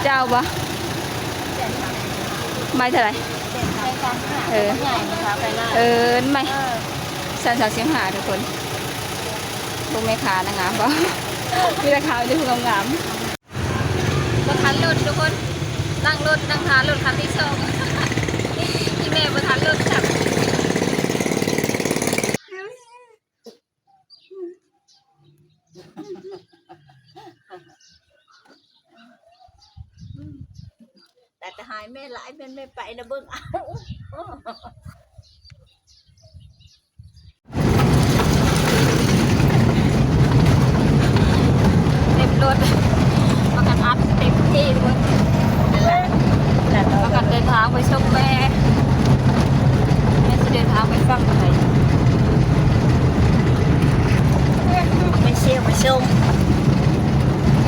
เจ้าปะไม่เท่าไหร่ไม่สันสาวเสียงหาทุกคนลูกแม่ค้านะงามปะมีราคาด้วยคุณงามบนทันรถทุกคนนั่งรถนั่งทานรถคันที่สองที่แม่บนทันรถจับแต่จะหายแม่หลายเป็นไม่ไปนะเบิ้งเอาเต็มรถประกันอัดเต็มที่ทุกคนประกันเดินทางไปชมแม่จะเดินทางไปฟังอะไรไม่เชี่ยวมาชม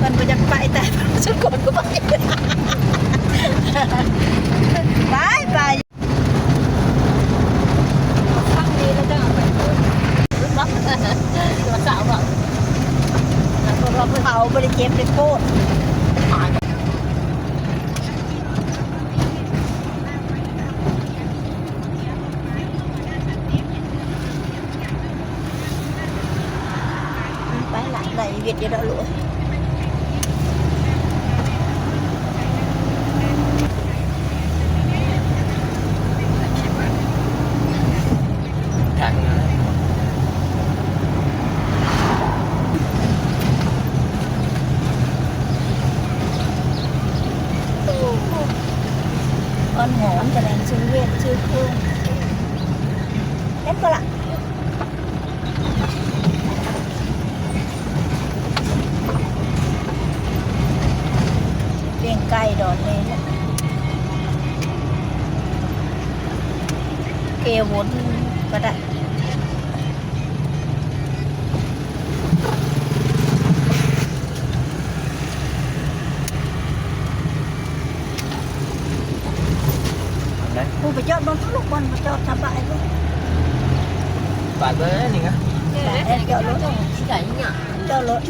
มันไปจะไปแต่ชุดก่อนก็ไปไปฟังดีแล้วจะเอาไปพูดรถบัสตัวสาวแบบเราเขาบริเจ็บเลยโคตรไปหลังไหนเวียดเยอะแล้วลูกอ่อนหอมจะแรงชื่อเวทชื่อเครื่องเล่นก็ละเลี้ยงไก่ดอนเลยนะเกววนก็ได้กูไปจอดบนลูกบอลไปจอดทำอะไรลูก bạn với này á emจอดรถ cái nhỉ จอดรถ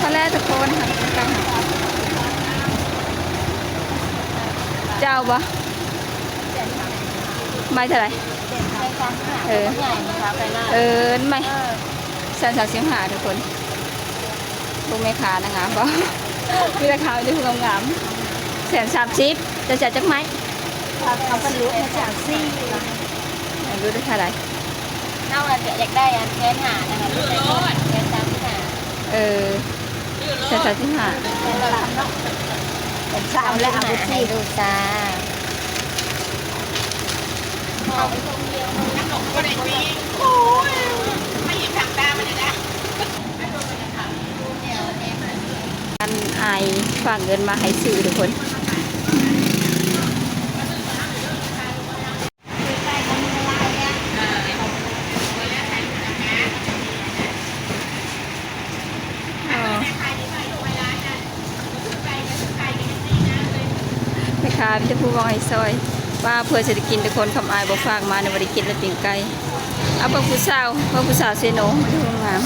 พอแล้วทุกคนค่ะเจ้าปะไม่เท่าไหร่ไม่สันสาวเสียงหาทุกคนลูกแม่ค้านะงามปะมีราคาด้วยคุณงาม130จะจ่ายจักไหม เขาเป็นรู้มาจากซี่ รู้ได้เท่าไหร่ เอาละเดี๋ยวอยากได้อันแค่หานะคะแค่ตามที่หา130เป็นสาวและเอาไปซี่ดูจ้าอันอายฝากเงินมาให้ซื้อทุกคนแม่ค้าจะพูดว่าให้ซอยว่าเพื่อจะได้กินทุกคนคำอายบอกฝากมาในบริกินและปิ่งไก่เอาเบอร์ผู้สาวเซโนมาดูงาม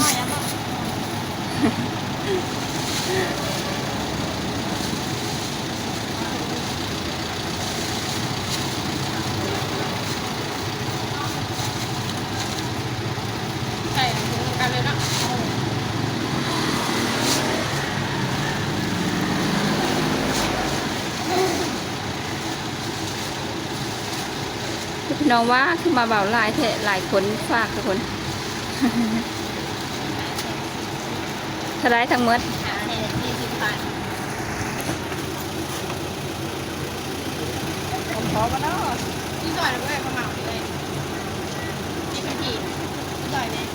พี่น้องว่าคือมาเบาหลายแท้หลายคนฝากทุกคนเท่าไรทั้งหมดผมขอมาเนาะ ที่จอยเลยเว้ยประมาณเลยกี่นาทีจอยเนี่ย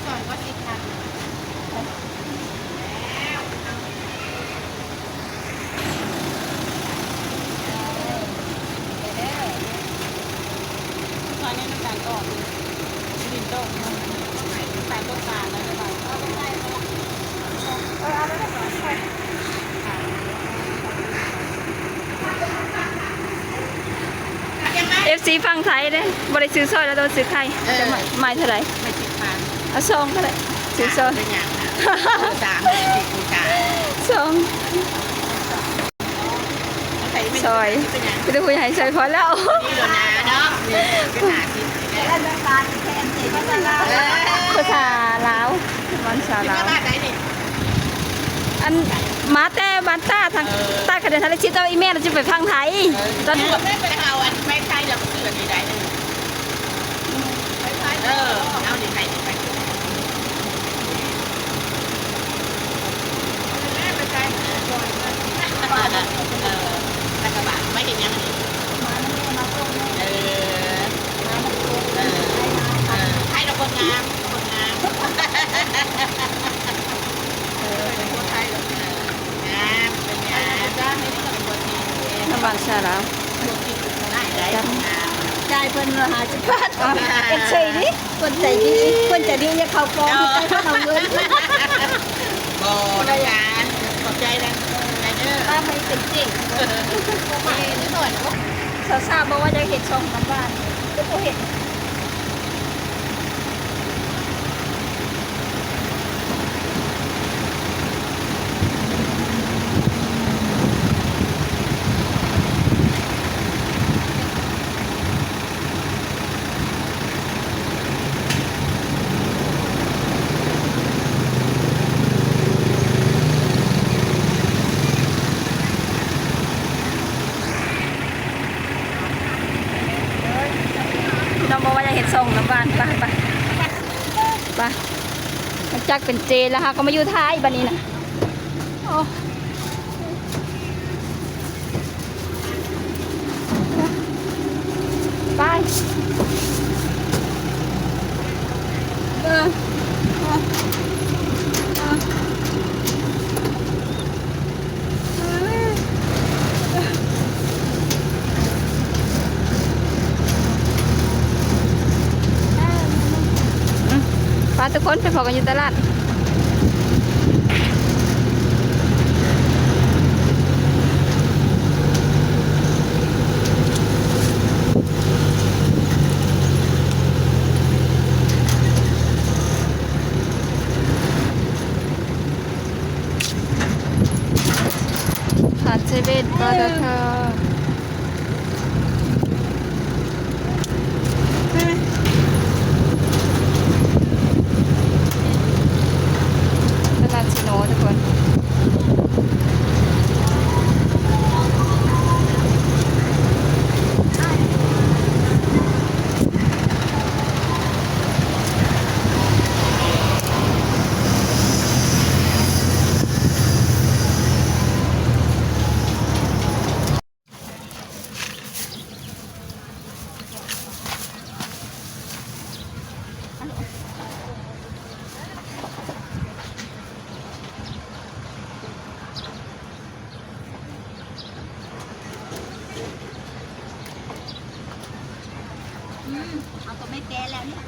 เ ก่อนก็10 คัน ตอนนี้น้ำตาลก่อนดินโต้น้ำตาลต้นตาลแล้วจะไปเอฟซีฟังไทยเด้บริซื้อซอยแล้วโดนซื้อไทยจะไม่เท่าไหร่ ไม่10 คัน เอาซองเท่าไหร่ซื้อซอง เป็นอย่างนะ3 4กูจ่าย ซอง ใส่เป็น ซอย เป็นอย่าง ไปดูคุยให้ซอยพอแล้ว นี่เดี๋ยวนะเนาะนี่เป็นหาสิแล้วน้ำตาลแทนสิภาษาลาว ภาษาลาวมันภาษาลาว บ้านไหนนี่ อันมาแต่บ้านต้าทางต้าคะแนนทะเลชิดเอาอีเมลเราจะไปฟังไทยตอน ไม่ไปเอาอันไม่ใช่เราก็เสือนี่ได้เลยเอาดิใครดิไปไม่ใช่ตะกบะไม่เห็นยังไงให้เราคนงามคนงามคนไทยงามเป็นงามจ้าให้ได้กับคนนี้ น้ำบ้านชาลาว ได้ได้งาม จ่ายเพิ่นละ50 บาทเอ็กซ์ช่วยดิคนใจดีคนใจดีอย่าเข้ากองที่ใต้เขาเอาเงิน บ่ได้งานขอบใจนะนายเด้อ ป้าไม่เป็นจริง ไปนิดหน่อยเนาะ สาวๆบอกว่าจะเห็นช่องน้ำบ้านก็บ่เห็น พี่น้องบอกว่าจะเห็นส่งน้ำบานไปมันจักเป็นเจนแล้วค่ะก็มาอยู่ท้ายบันนี้นะโอ้ไปพาทุกคนไปพอกันอยู่ตลาดผ่านเซเว่นปตท.ตลาดชิโนทุกคนเอาก็ไม่แก้แล้วเนี่ย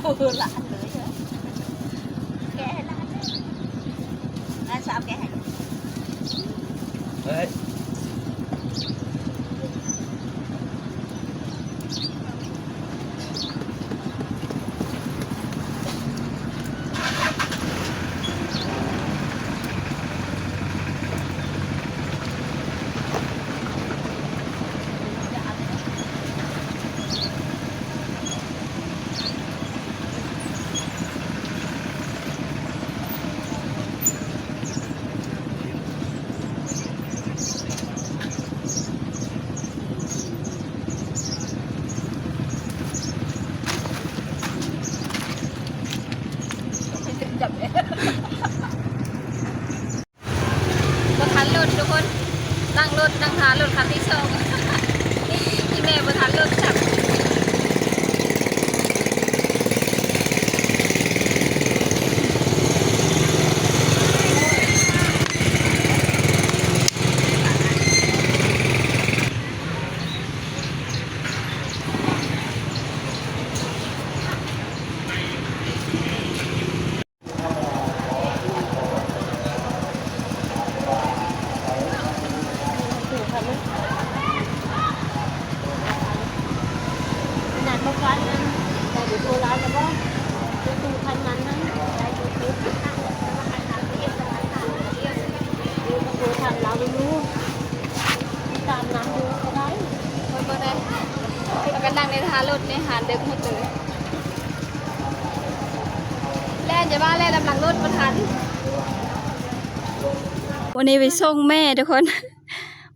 โอ้โหหลานเลยเหรอแกให้หลานเลยหลานสาวแกให้ เฮ้ย นที่ส่ง อีเมลบ่ทันรถจับขนาดเมื่อวานนั้นแต่ดูโบราณแล้วก็ดูพันนั้นนั้นได้ดูคลิปข้างแล้วก็หันหลังเทียบสถานการณ์เทียบดูกับดูทางเราดูรู้ตามน้ำดูก็ได้ คนบ่ได้แล้วก็นั่งในท้ารถในหานเด็กหมดเลยแล่นจะว่าแล่นลำหลังรถบ่ทันวันนี้ไปส่งแม่ทุกคน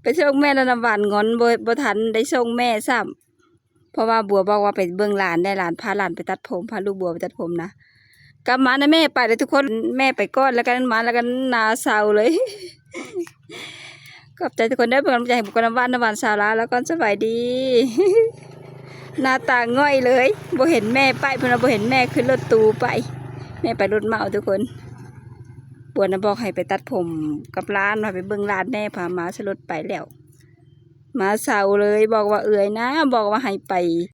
ไปส่งแม่แล้วน้ำหวานงอนบ่ทันได้ส่งแม่ซ้ำเพราะว่าบัวบอกว่าไปเบิ่งหลานได้หลานพาหลานไปตัดผมพาลูกบัวไปตัดผมนะกลับมานะแม่ไปเลยทุกคนแม่ไปก่อนแล้วกันมาแล้วกันนาเศร้าเลย ขอบใจทุกคนได้เป็นกำลังใจให้บุคคลน้ำหวานสาวลาแล้วก็สบายดี หน้าตาง่อยเลยบ่เห็นแม่ไปเพิ่นว่าบ่เห็นแม่ขึ้นรถตู้ไปแม่ไปรถเมาทุกคนบัวน่ะบอกให้ไปตัดผมกับร้านว่าไปเบิ่งร้านแม่พามาสรถไปแล้วมาเศร้าเลยบอกว่าเอื่อยนะบอกว่าให้ไป